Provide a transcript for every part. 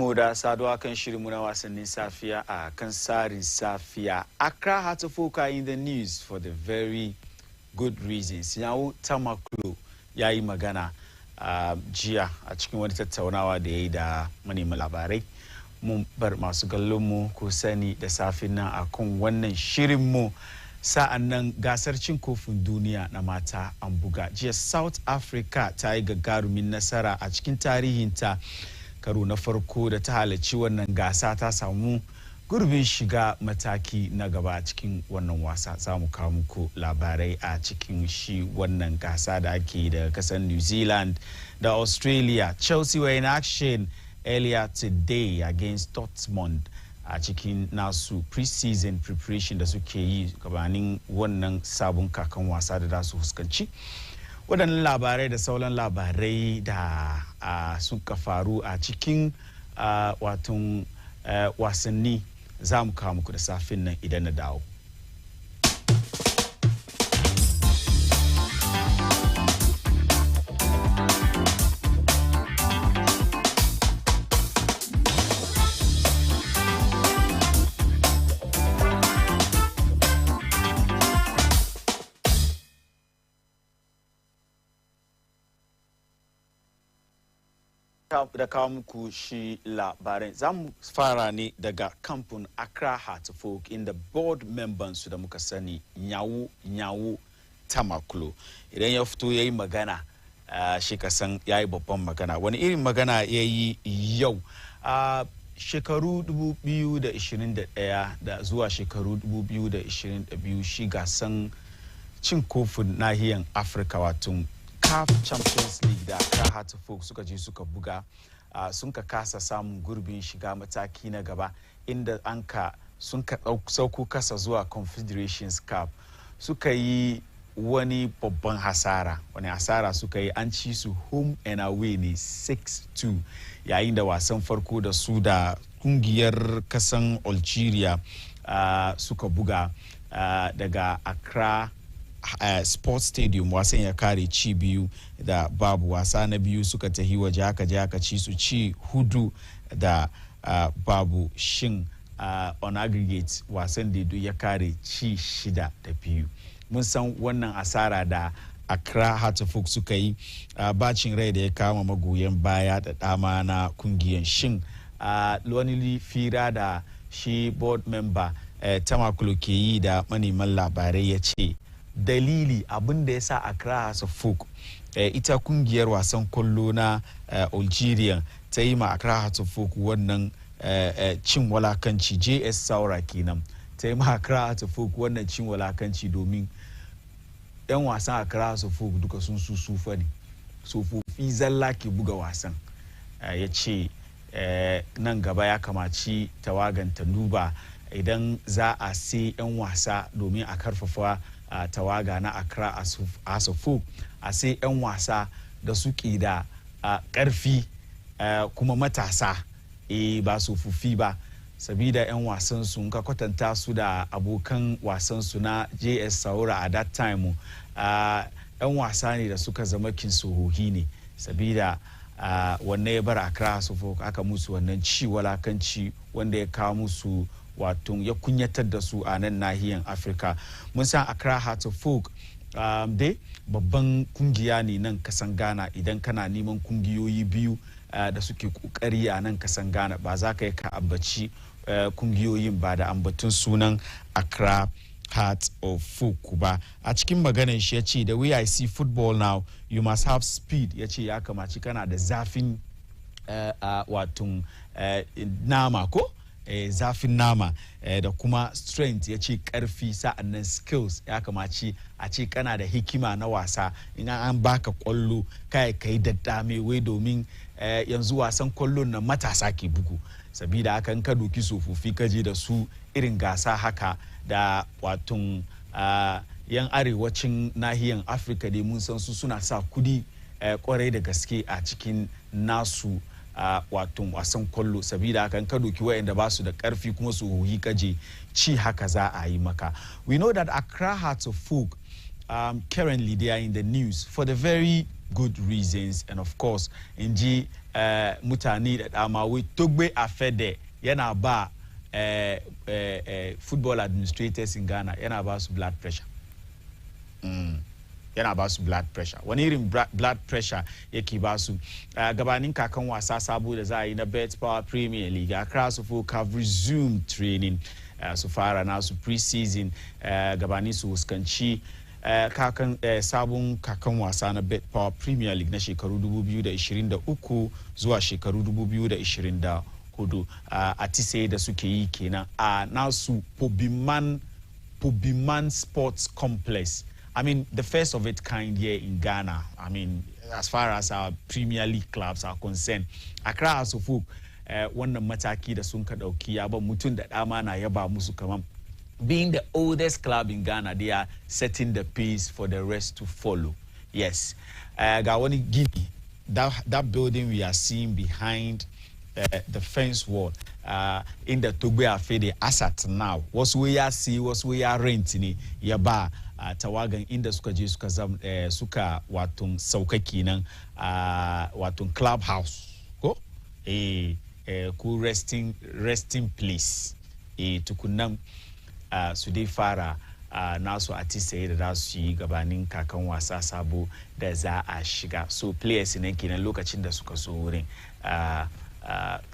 Barkanmu da saduwa kan shirinmu na Wasanni Safiya a kan Tsarin Safiya. Accra had to focus in the news for the very good reasons. Yawo Tamaklo ya yi magana jiya a cikin wani tattaunawa da ya yi da manema labarai. Mun bar masu kallonmu ku sani da safin nan a kan wannan shirinmu. Sa'an nan gasar cin kofin duniya na mata an buga. Jiya South Africa ta yi gagarumin nasara a cikin tarihinta. Karo na farko da ta halarci wannan gasa ta samu gurbin shiga mataki na gaba cikin wannan wasa. Za mu kawo muku labarai a cikin shi wannan gasa da ake da kasar New Zealand da Australia. Chelsea were in action earlier today against Dortmund a cikin nasu pre-season preparation da suke yi gabanin wannan sabon kakan wasa da za su fuskanci. Waɗannan labarai da sauran labarai da suka faru a cikin wasanni za mu kawo muku da safin nan idan na dawo. Da kawo muku shi labarin za mu fara ne daga kamfin Accra Heart Folk inda board members su da muka sani Nyawo Tamaklo idan ya fito yayi magana shi kasan yayi babban magana. Wani irin magana yayi yau shekaru 2021 da zuwa shekaru 2022 shi gasan cin kofin nahiyan Africa wato CAF Champions League da Accra Heart Folk suka je suka buga sun ka kasa samun gurbin shiga mataki na gaba inda sun ka sauko kasa zuwa Confederations Cup suka yi wani babban hasara. Wani hasara suka yi, an ci su home and away ne 6-2 yayin da wasan farko da su da kungiyar kasan Algeria suka buga daga Accra Sports Stadium. Wasan ya kare ci 2-0. Wasa na biyu suka tahi waje aka ci su ci 4-0 shin on aggregate wasan da ya kare ci 6-2. Mun san wannan asara da Accra Heart Folk suka yi bacin rai da ya kama magoyan baya da dama na kungiyan. Shin wani fira da shi board member Tamaklo ke yi da maneman labarai ya ce dalili abin da ya sa Accra Heart Folk ita kungiyar wasan kwallo na Algeria ta yi ma Accra Heart Folk wannan cin walakanci. JS Saura kenan ta yi ma Accra Heart Folk wannan cin walakanci domin yan wasan Accra Heart Folk duka sun sufa ne, tsofaffi zalla ke buga wasan. Ya ce nan gaba ya kamaci tawaganta duba idan za a sai yan wasa domin a karfafa tawaga na Accra Heart Folk a sai 'yan wasa da suke da ƙarfi kuma matasa ba su fufi ba, sabida 'yan wasan sun ka kwatanta su da abokan wasan su na JS Saura a that time 'yan wasa ne da suka zama kinsohohi ne, sabida wannan ya bar Accra Heart Folk aka musu wannan ci walakanci wanda ya kawo musu wato ya kunyatar da su a nan nahiyar Afirka. Mun san Accra Heart Folk dai babban kungiya ne nan kasan Ghana. Idan kana neman kungiyoyi biyu da suke kokari a nan kasan Ghana, ba za ka yi ka ambaci kungiyoyin ba da ambatun sunan Accra Heart Folk ba. A cikin maganar shi ya ce the way I see football now you must have speed. Ya ce ya kamaci kana da zafin wato nama ko zafin nama da kuma strength. Ya ce karfi, sa'annan skills. Ya kamaci a ce kana da hikima na wasa in an baka kwallo kai daddame wai domin yanzu wasan kwallon na matasa ke bugu, sabida haka in ka doki tsofaffi ka je da su irin gasa haka da watun yan arewacin nahiyan Afirka dai mun san su suna sa kudi kwarai da gaske a cikin nasu wato wasan kwallo, sabida haka ka doki wayanda ba su da karfi kuma su huhi kaje ci haka za a yi maka. We know that Accra Heart Folk currently they are in the news for the very good reasons. And of course, inji mutani that amawi togbe afede yana ba football administrators in Ghana yana ba su blood pressure. Yana ba su blood pressure. Wani irin blood pressure yake ba su gabanin kakan wasa sabo da za a yi na Bet-Power Premier League. Accra Suffolk have resumed training su fara nasu pre-season gabanin su fuskanci kakan sabon kakan wasa na Bet-Power Premier League na shekaru 2023 zuwa shekaru 2024 a tise da suke yi kenan a nasu Pobiman Sports Complex. I mean, the first of its kind here in Ghana. I mean, as far as our Premier League clubs are concerned, Accra House of Folk, wannan mataki da sun ka dauki ya ba mutun da dama na yaba musu kaman being the oldest club in Ghana, they are setting the pace for the rest to follow. Yes. Ga wani gini, that building we are seeing behind the fence wall in the Togbe Afede asset now. Was we are see, was we are renting yaba tawagan inda suka je suka watun sauka kenan watun clubhouse ko ko resting place tukunnan su dai fara nasu artiste da za su yi gabanin kakan wasa sabo da za a shiga. So players ne kenan lokacin da suka so wurin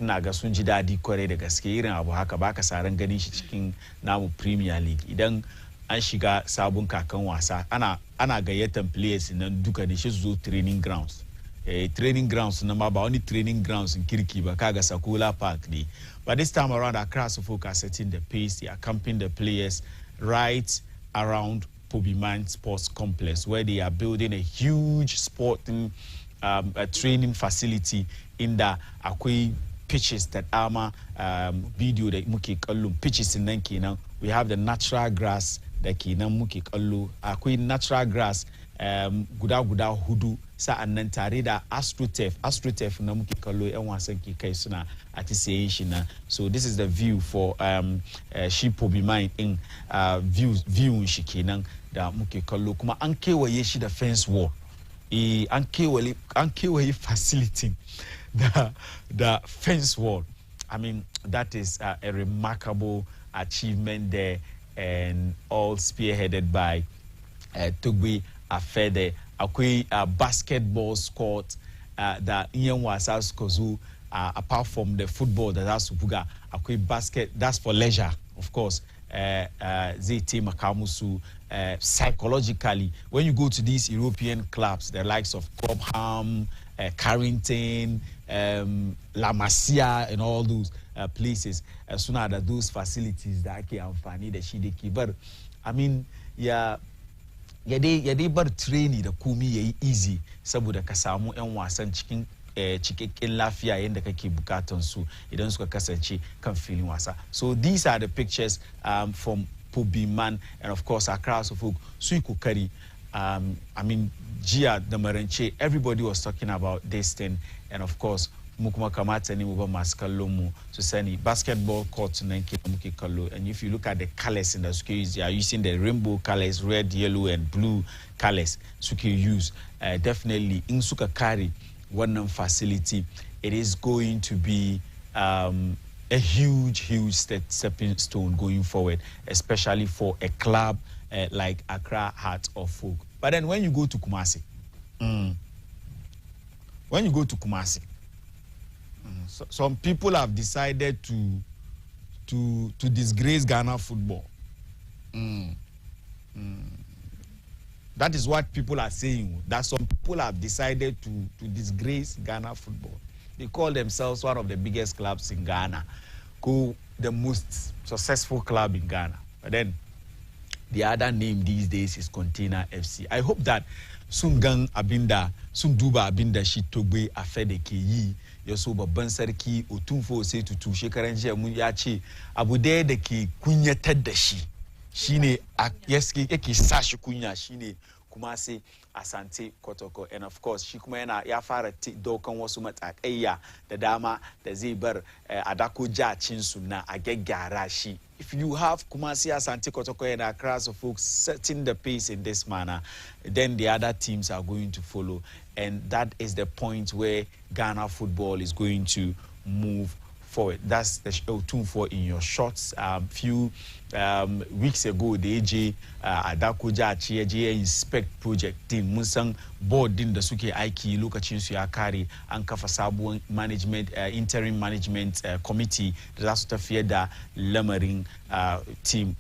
ina ga sun ji dadi kwarai da gaske irin abu haka baka saran ganin shi cikin namu Premier League. Idan an shiga sabon kakan wasa ana gayyatan players nan duka ne shi zo training grounds. Training grounds na ma ba only training grounds in kirki ba kaga Sakola Park ne. But this time around, Accra Suffolk are setting the pace. They are camping the players right around Pobiman Sports Complex, where they are building a huge sporting a training facility in the Akwe pitches that Ama video that muke kallo pitches in nan kenan. We have the natural grass that kenan muke kallo. Akwe natural grass guda hudu sa'annan tare da astroturf na muke kallo yan wasan ke kai suna atisayen shi na. So this is the view for shi Pobiman in view shi kenan da muke kallo, kuma an kewaye shi da fence wall. An kewaye facility the fence wall. I mean, that is a remarkable achievement there, and all spearheaded by Togbe Afede. Akwe basketball court that Ian Wasas Kozu, apart from the football that's Buga, Akwe basket, that's for leisure, of course. Zete Makamusu, psychologically, when you go to these European clubs, the likes of Cobham, Carrington, La Masia, and all those places, as soon as those facilities that are funny, the Shideki. But I mean, yeah. Yade bar training da komi yayi easy saboda ka samu yan wasan cikin cikakken lafiya yanda kake bukatan su idan suka kasance kan filin wasa. So these are the pictures from Pobiman, and of course Accra Suffolk su kokari. I mean, jiya da marance everybody was talking about this thing, and of course mu kuma kamata ne mu ba masu kallon mu su sani basketball court nan ke muke kallo. And if you look at the colors in the schools, they are using the rainbow colors, red, yellow and blue colors suke use. Definitely in suka carry wannan facility, it is going to be a huge stepping stone going forward, especially for a club like Accra Heart of Folk. But then when you go to Kumasi, some people have decided to disgrace Ghana football. That is what people are saying. That some people have decided to disgrace Ghana football. They call themselves one of the biggest clubs in Ghana, the most successful club in Ghana. But then the other name these days is Container FC. I hope that sun duba abinda shi Togbe Afede ke yi. Yaso babban sarki Otunfo sai tutu shekaran jiya mun ya ce abu da ke kunyatar da shi shine yake sa shi kunya shine Kumasi Asante Kotoko, and of course Shikumena Yafara Dokan Wasumat at Eya the Dama the Ziber Adako Ja Chinsuna Agegarashi. If you have Kumasi Asante Kotoko and Accra of folks setting the pace in this manner, then the other teams are going to follow, and that is the point where Ghana football is going to move forward. That's the tune for in your shots. Few weeks ago, the AJ Adakoja AJ Inspect Project team Musang board din da suke aiki lokacin su ya kare an kafa sabuwar management interim management committee da za su tafiyar da lamarin team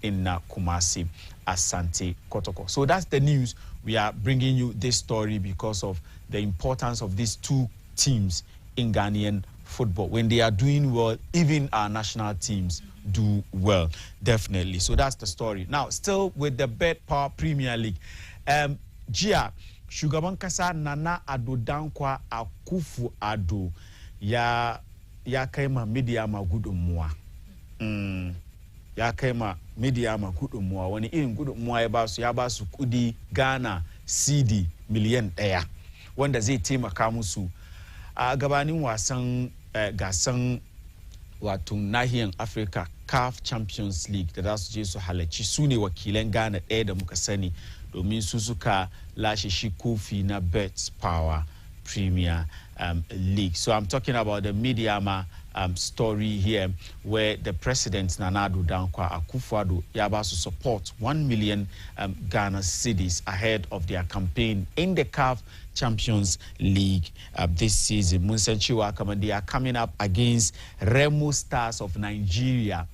in Kumasi Asante Kotoko. So that's the news. We are bringing you this story because of the importance of these two teams in Ghanaian football. When they are doing well, even our national teams do well, definitely. So that's the story. Now, still with the Bet Power Premier League. Gia, Shugaban Kasa Nana Ado Dankwa Akufu Ado ya kaima media magudu mwa. Ya kaima media magudu mwa. Wani ili gudu mwa ya basu kudi Ghana CD miliyan daya. Wanda zai taimaka musu gabanin wasan gasan wato nahiyar Africa CAF Champions League da za su je su halarci su ne wakilan Ghana ɗaya da muka sani domin su suka lashe shi kofi na Bet Power Premier League. So I'm talking about the Midiama story here, where the president Nana Ado Dankwa Akufo-Addo Yabasu support 1 million Ghana cedis ahead of their campaign in the CAF Champions League this season. They are coming up against Remo Stars of Nigeria.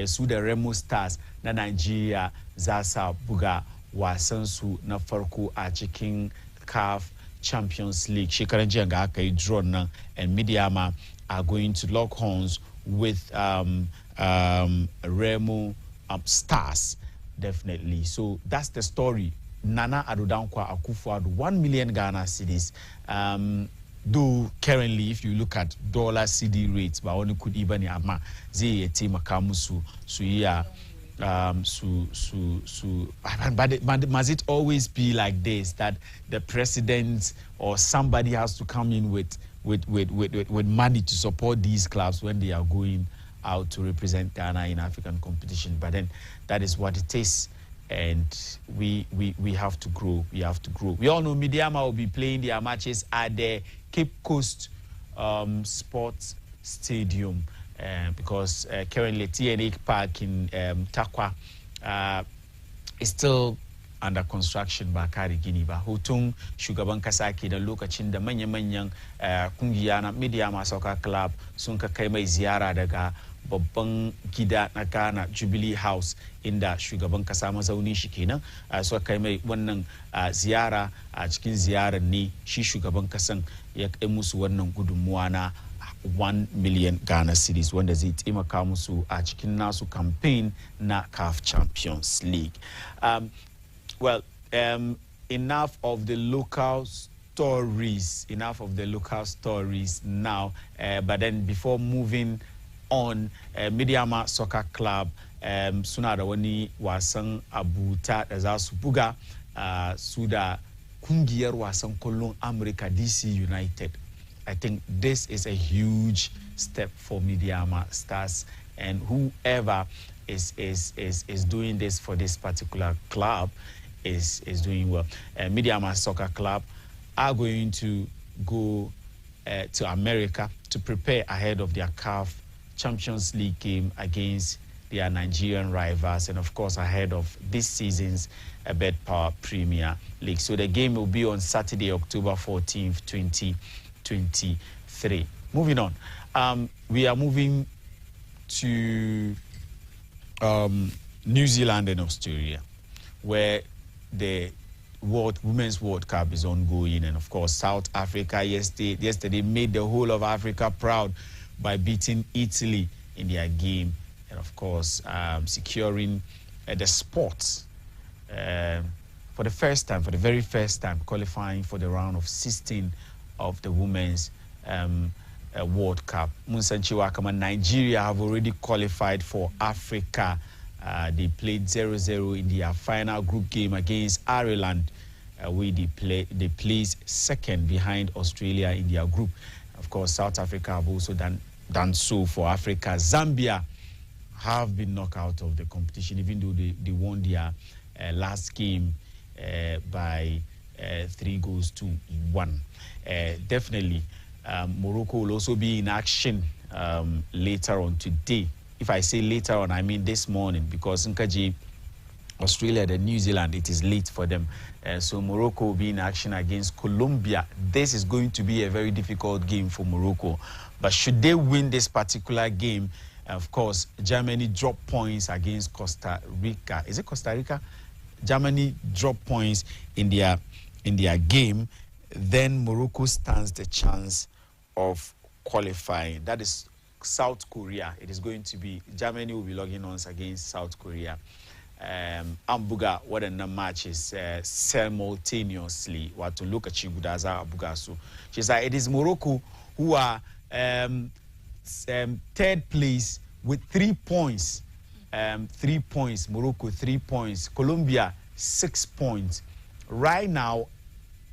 Su da Remo Stars na Nigeria zasa buga wasan su na farko a cikin CAF Champions League. Shekaran jiya ga aka yi draw nan, and Midiama are going to lock horns with Remo Stars, definitely. So that's the story. Nana Ado Dankwa Akufo-Addo, 1 million Ghana cedis. Though currently, if you look at dollar CD rates, but only could even ama ze team akamusu but must it always be like this, that the president or somebody has to come in with money to support these clubs when they are going out to represent Ghana in African competition? But then that is what it is, and we have to grow. We have to grow. We all know Midiama will be playing their matches at the Cape Coast Sports Stadium because currently TNA Park in Takwa is still under construction ba kare gini ba. Hutun shugaban kasa ke da lokacin da manyan kungiya na Midiama Soccer Club sun ka kai mai ziyara daga babban gida na Ghana Jubilee House inda shugaban kasa mazauni shi kenan suka kai mai wannan ziyara. A cikin ziyarar ne shi shugaban kasan ya kai musu wannan gudunmuwa na 1 million Ghana cedis wanda zai taimaka musu a cikin nasu campaign na CAF Champions League. Enough of the local stories. Now. But then before moving on, Midiama Soccer Club suna da wani wasan abuta da za su buga su da kungiyar wasan kwallon America DC United. I think this is a huge step for Midiama Stars, and whoever is doing this for this particular club is doing well. Midiama Soccer Club are going to go to America to prepare ahead of their CAF Champions League game against their Nigerian rivals, and of course ahead of this season's Bet Power Premier League. So the game will be on Saturday, October 14th, 2023. Moving on, we are moving to New Zealand and Australia, where the Women's World Cup is ongoing, and of course South Africa yesterday made the whole of Africa proud by beating Italy in their game, and of course securing the spot for the very first time, qualifying for the round of 16 of the Women's World Cup. Nigeria have already qualified for Africa. They played 0-0 in their final group game against Ireland they placed second behind Australia in their group. Of course, South Africa have also done so for Africa. Zambia have been knocked out of the competition, even though they won their last game by 3-1. Definitely, Morocco will also be in action later on today. If I say later on, I mean this morning, because Nkaji, Australia and New Zealand, it is late for them. So Morocco will be in action against Colombia. This is going to be a very difficult game for Morocco. But should they win this particular game, of course, Germany drop points against Costa Rica. Is it Costa Rica? Germany drop points in their game. Then Morocco stands the chance of qualifying. That is South Korea. It is going to be, Germany will be logging on against South Korea. Ambuga, what a match is simultaneously. What to look at Chigudaza Abugasu. She said it is Morocco who are third place with 3 points. 3 points. Morocco 3 points. Colombia 6 points. Right now,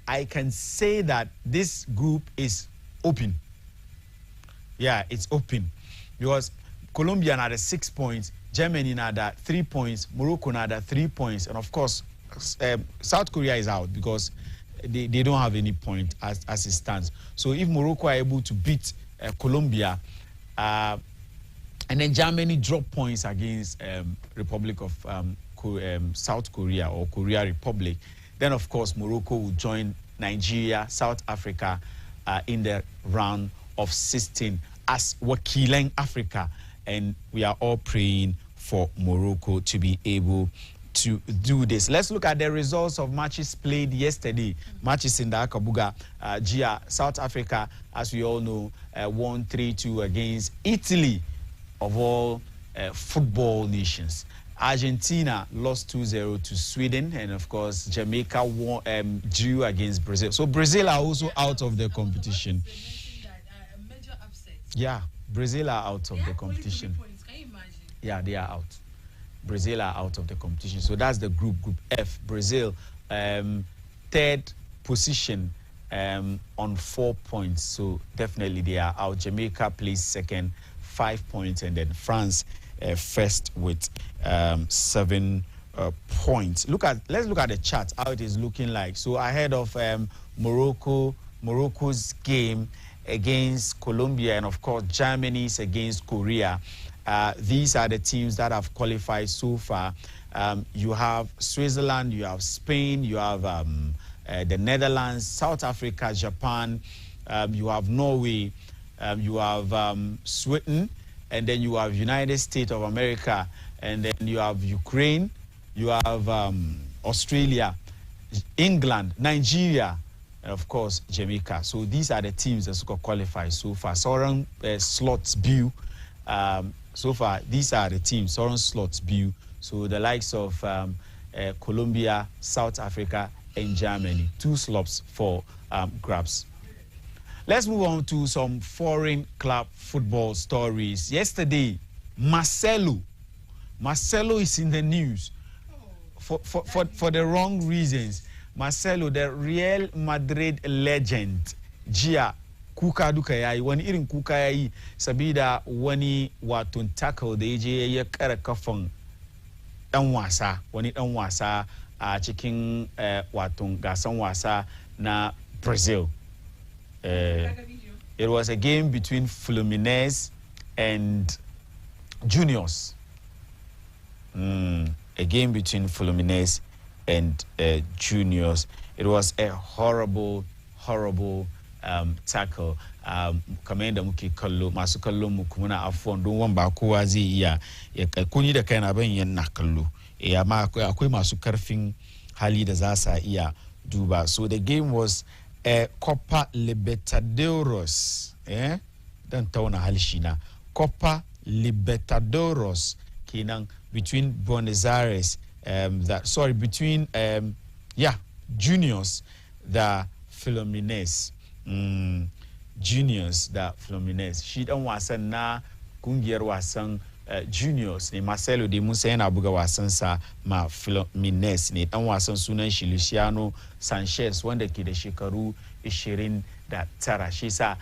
I can say that this group is open. Yeah, it's open because Colombia had 6 points, Germany had 3 points, Morocco had 3 points, and of course, South Korea is out because they don't have any point as it stands. So if Morocco are able to beat Colombia, and then Germany drop points against Republic of South Korea or Korea Republic, then of course Morocco will join Nigeria, South Africa in the round of 16 as Wakilang Africa, and we are all praying for Morocco to be able to do this. Let's look at the results of matches played yesterday. Matches in the Akabuga Gia. South Africa, as we all know, won 3-2 against Italy, of all football nations. Argentina lost 2-0 to Sweden, and of course Jamaica won, drew against Brazil. So Brazil are also out of the competition. Yeah, Brazil are out of the competition. Can you imagine? Yeah, they are out. Brazil are out of the competition. So that's the group F. Brazil, third position on 4 points. So definitely they are out. Jamaica placed second, 5 points, and then France first with 7 points. Let's look at the chart, how it is looking like. So ahead of Morocco's game against Colombia, and of course Germany's against Korea. These are the teams that have qualified so far. You have Switzerland, you have Spain, you have the Netherlands, South Africa, Japan, you have Norway, you have Sweden, and then you have United States of America, and then you have Ukraine, you have Australia, England, Nigeria, and of course Jamaica. So these are the teams that qualify so far. Soren slots view. So far, these are the teams. Soren slots view. So the likes of Colombia, South Africa, and Germany. 2 slots for grabs. Let's move on to some foreign club football stories. Yesterday, Marcelo is in the news for the wrong reasons. Marcelo, the Real Madrid legend, Gia kuka duka yayi wani irin kuka yayi sabida wani wato tackle da yaje ya kara kafan wani dan wasa a cikin wato gasan wasa na Brazil. It was a game between Fluminense and Juniors. A game between Fluminense and Juniors. It was a horrible tackle. Commander muke kallo masu kallo mu kuma na afwan don wan ba kowa zai iya ya kuni da kaina ban yan na kallo. Amma akwai masu karfin hali da za sa iya duba. So the game was Copa Libertadores. Dan tauna halshi na. Copa Libertadores kenan between Buenos Aires between Juniors the Fluminense. Juniors da Fluminense. Shi dan wasan na kungiyar wasan juniors ne Marcelo de Musa yana buga wasan sa ma Fluminense ne dan wasan sunan shi Luciano Sanchez wanda ke da shekaru 29 shi sa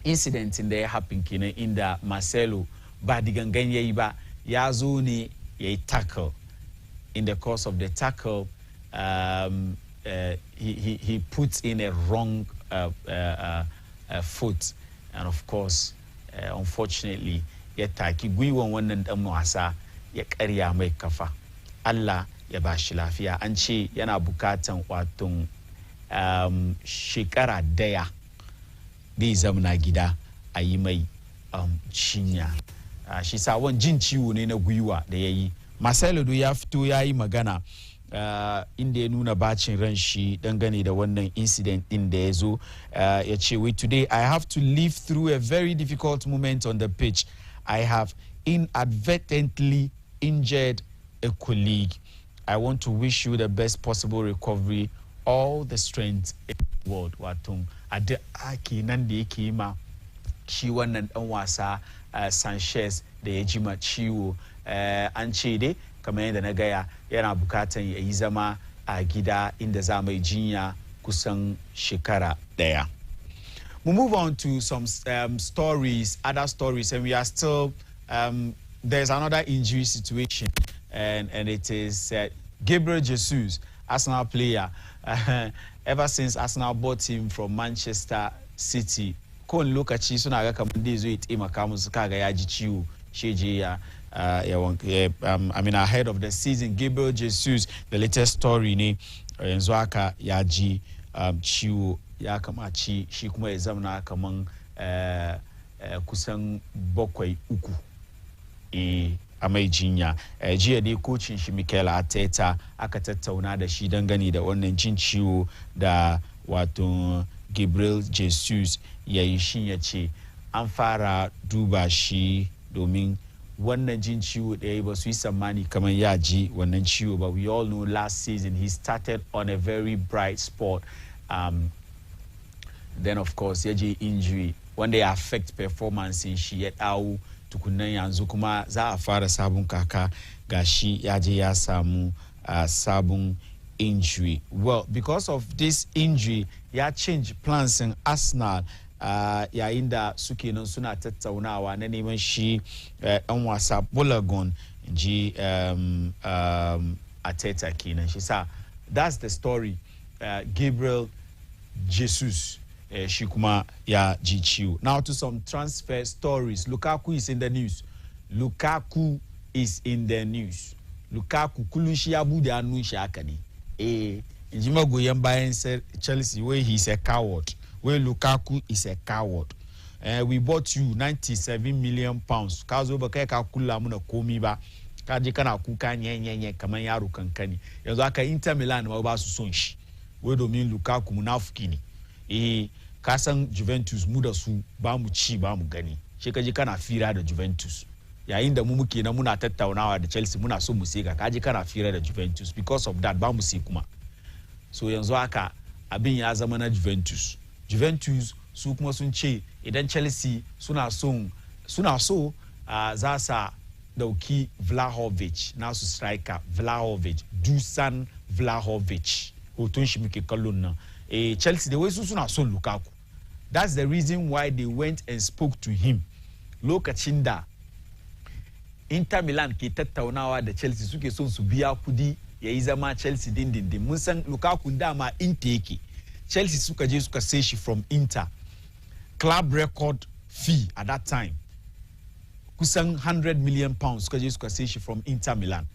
incident da ya happen kenan inda Marcelo ba digangan yayi ba ya zo ne yayi tackle. In the course of the tackle he puts in a wrong foot, and of course unfortunately ya taki gwiwan wannan dan wasa ya karya mai kafa. Allah ya bashi lafiya. An ce yana bukatan waton shekara daya da zamna gida a yi mai cinya. Shi sa wan jin ciwo ne na gwiwa da yayi. Marcelo ya fito yayi magana inda ya nuna bacin ran shi dangane da wannan incident din da ya zo. Ya ce, "Wait, today I have to live through a very difficult moment on the pitch. I have inadvertently injured a colleague. I want to wish you the best possible recovery, all the strength in the world." Wato ade ake nan da yake ma shi wannan dan wasa Sanchez da ya jima ciwo. An ce dai kamar yadda na gaya yana bukatan ya yi zama a gida inda za mai jinya kusan shekara daya. We move on to some stories, other stories, and we are still there's another injury situation, and it is Gabriel Jesus, Arsenal player. Ever since Arsenal bought him from Manchester City, kon lokaci suna ga kamar dai zo ya taimaka musu kaga ya ji ciwo sheje ya I mean ahead of the season. Gabriel Jesus, the latest story ne yanzu haka ya ji ciwo ya kamaci shi kuma ya zamana kaman kusan 7-3 a mai jinya. Jiya dai kocin shi Mikel Arteta aka tattauna da shi dangane da wannan jin ciwo da wato Gabriel Jesus ya yi. Shi ya ce an fara duba shi domin wannan jin ciwo da ya yi ba su yi tsammani kamar ya ji wannan ciwo ba. We all know last season he started on a very bright spot, then of course ya je injury wanda ya affect performance shi ya dawo tukunan yanzu kuma za a fara sabon kaka gashi ya je ya samu sabon injury. Well, because of this injury ya change plans in Arsenal yayin da suke nan suna tattaunawa na neman shi ɗan wasa Bulagon ji Arteta kenan. Shi sa that's the story. Gabriel Jesus shi kuma ya ji ciwo. Now to some transfer stories. Lukaku is in the news. Lukaku is in the news. Lukaku kullun shi ya bude hannun shi haka ne. Inji magoyan bayan Chelsea where he's a coward. Where Lukaku is a coward. We bought you 97 million pounds. Kazo ba kai ka kula muna komi ba. Ka je kana kuka nyenyenye kaman yaro kankani. Yanzu aka Inter Milan ma ba su son shi. Wai domin Lukaku munafiki ne. Ka san Juventus mu da su ba mu ci ba mu gani. She ka je kana fira da Juventus. Yayin da mu muke na muna tattaunawa da Chelsea muna so mu sai ka je kana fira da Juventus. Because of that ba mu sai kuma. So yanzu haka abin ya zama na Juventus. Juventus su kuma sun ce idan Chelsea suna so za sa dauki Vlahovic nasu striker Vlahovic, Dusan Vlahovic. Hoton shi muke kallon nan. Chelsea da wai su suna son Lukaku. That's the reason why they went and spoke to him. Lokacin da Inter Milan ke tattaunawa da Chelsea suke son su biya kudi yayi zama Chelsea dindindin. Mun san Lukaku dama Inter yake. Chelsea suka je suka sai shi from Inter. Club record fee at that time kusan 100 million pounds suka je suka sai shi from Inter Milan.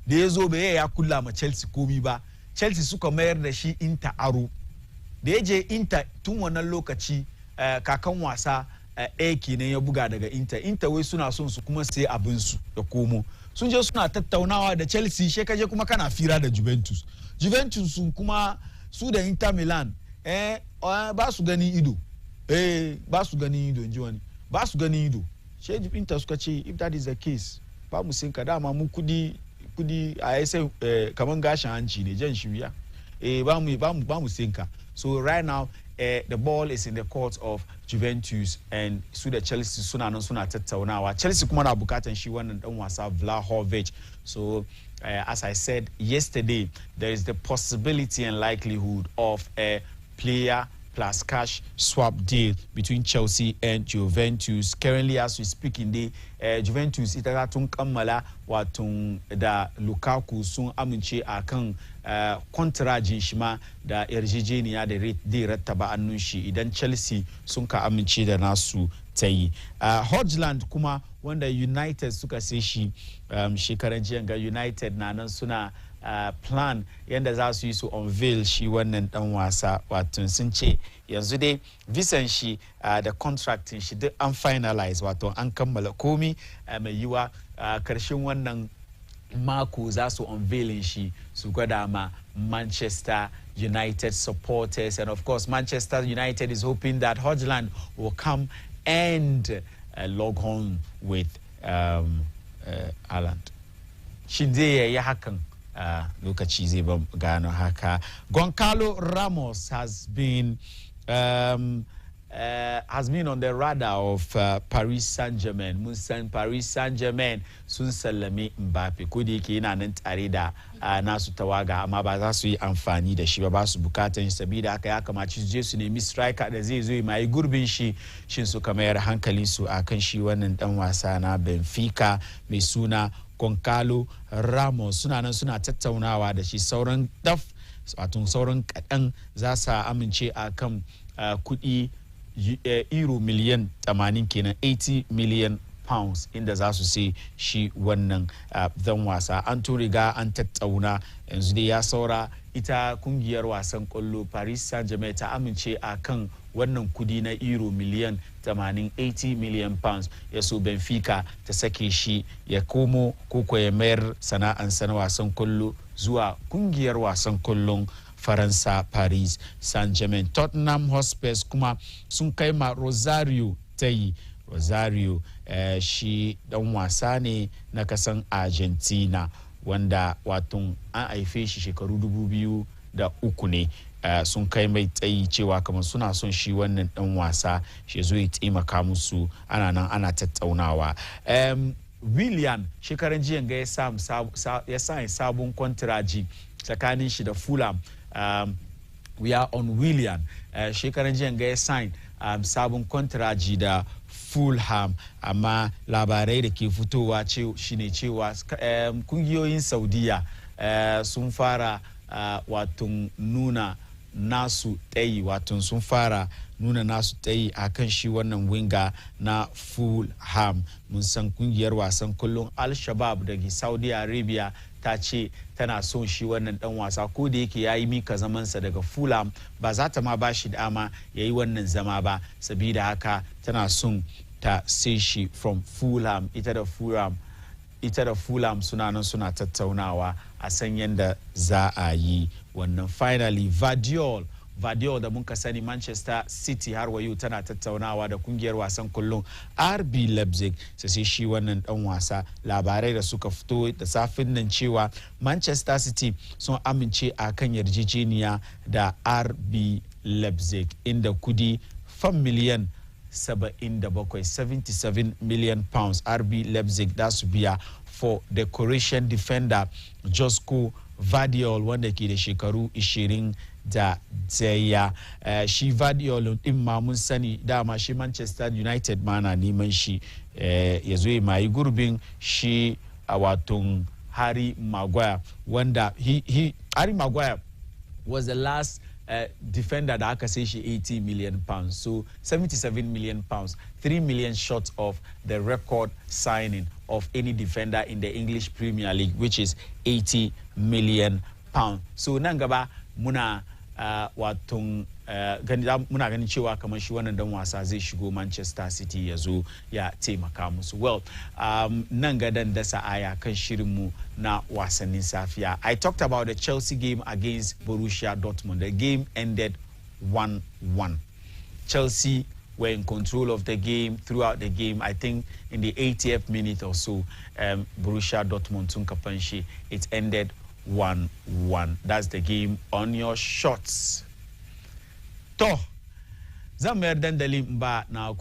Da yazo bai ya kula ma Chelsea komi ba. Chelsea suka mayar da shi Inter aro. Da yaje Inter tun wannan lokaci kakan wasa kenan ya buga daga Inter. Inter wai suna son su kuma sai abin su ya komo. Sun je suna tattaunawa da Chelsea, she kaje kuma kana fira da Juventus. Juventus sun kuma su da Inter Milan ba su gani ido. Ba su gani ido inji wani. Ba su gani ido. She Inter suka ce if that is the case ba mu sinka dama mu kudi a yasa kaman gashin hanci ne jan shirya. Ba mu sinka. So right now the ball is in the court of Juventus and su da Chelsea suna nan suna tattaunawa. Chelsea kuma na bukatan shi wannan dan wasa Vlahovic. So as I said yesterday, there is the possibility and likelihood of a player plus cash swap deal between Chelsea and Juventus. Currently, as we speak in the Juventus, ita tun kammala wato da Lukaku sun amince akan kontrajin shi ma da yarjejeniya da rattaba annun shi idan Chelsea sun ka amince da nasu ta yi. Hodgland kuma wanda United suka sai shi shekaran jiya ga United na nan suna plan yanda za su yi su unveil shi wannan dan wasa wato sun ce yanzu dai visan shi da contracting shi duk an finalize wato an kammala komi mai yiwa karshen wannan mako za su unveiling shi su gwada ma Manchester United supporters, and of course Manchester United is hoping that Hodgland will come and log on with Haaland. Shin zai yi hakan lokaci zai ba gano haka. Goncalo Ramos has been on the radar of Paris Saint-Germain. Mun san Paris Saint-Germain sun sallame Mbappe ko da yake yana nan tare da nasu tawaga amma ba za su yi amfani da shi ba su bukatan shi saboda haka ya kamaci su je su nemi striker da zai zo mai gurbin shi shin su mayar hankalin su akan shi wannan dan wasa na Benfica mai suna Goncalo Ramos. Suna nan suna tattaunawa da shi sauran wato sauran kadan za su amince akan kudi euro miliyan 80 kenan 80 million pounds inda za su sai shi wannan dan wasa. An to riga an tattauna yanzu dai ya saura ita kungiyar wasan kwallo Paris Saint-Germain ta amince akan wannan kudi na euro miliyan 80 million pounds ya so Benfica ta sake shi ya komo koko ya mayar sana'ansa na wasan kwallo zuwa kungiyar wasan kwallon Faransa Paris Saint-Germain. Tottenham Hotspur kuma sun kai ma Rosario tayi. Rosario shi dan wasa ne na kasan Argentina wanda wato an haife shi shekaru 2003 ne. Sun kai mai tsayi cewa kamar suna son shi wannan dan wasa shi zo ya taimaka musu ana nan ana tattaunawa. Willian shekaran jiyan ga ya sa sabon kontraji tsakanin shi da Fulham. We are on Willian shekaran jiyan ga ya sign sabon kontraji da Fulham amma labarai da ke fitowa shine cewa kungiyoyin Saudiya sun fara wato nuna nasu tayi wato sun fara nuna nasu tayi akan shi wannan winga na Fulham. Mun san kungiyar wasan kullun Al-Shabab daga Saudi Arabia ta ce tana son shi wannan dan wasa ko da yake yayi mika zamansa daga Fulham ba za ta ma bashi dama yayi wannan zama ba saboda haka tana son ta sai shi from Fulham. Ita da Fulham suna nan suna tattaunawa a san yanda za a yi wannan. Finally Vadiol da muka sani Manchester City har wayo tana tattaunawa da kungiyar wasan kullun RB Leipzig sai shi wannan dan wasa. Labarai da suka fito da safin nan cewa Manchester City sun amince akan yarjejeniya da RB Leipzig inda kudi fan miliyan 77 million pounds RB Leipzig da su biya for the Croatian defender Josko Vadiol wanda ke da shekaru 20 da daya. Shi Vadiol din ma mun sani dama shi Manchester United ma na neman shi ya zo mai gurbin shi a waton Harry Maguire wanda Harry Maguire was the last defender da aka sai shi 80 million pounds, so 77 million pounds, 3 million short of the record signing of any defender in the English Premier League, which is 80 million pounds. So nan gaba muna muna ganin cewa kamar shi wannan dan wasa zai shigo Manchester City ya zo ya taimaka musu. Well, nan ga dan dasa aya kan shirinmu na wasannin safiya. I talked about the Chelsea game against Borussia Dortmund. The game ended 1-1. Chelsea were in control of the game throughout the game. I think in the 80th minute or so, Borussia Dortmund sun kafan shi. It ended 1-1. That's the game on your shots. To zan mayar dandalin ba na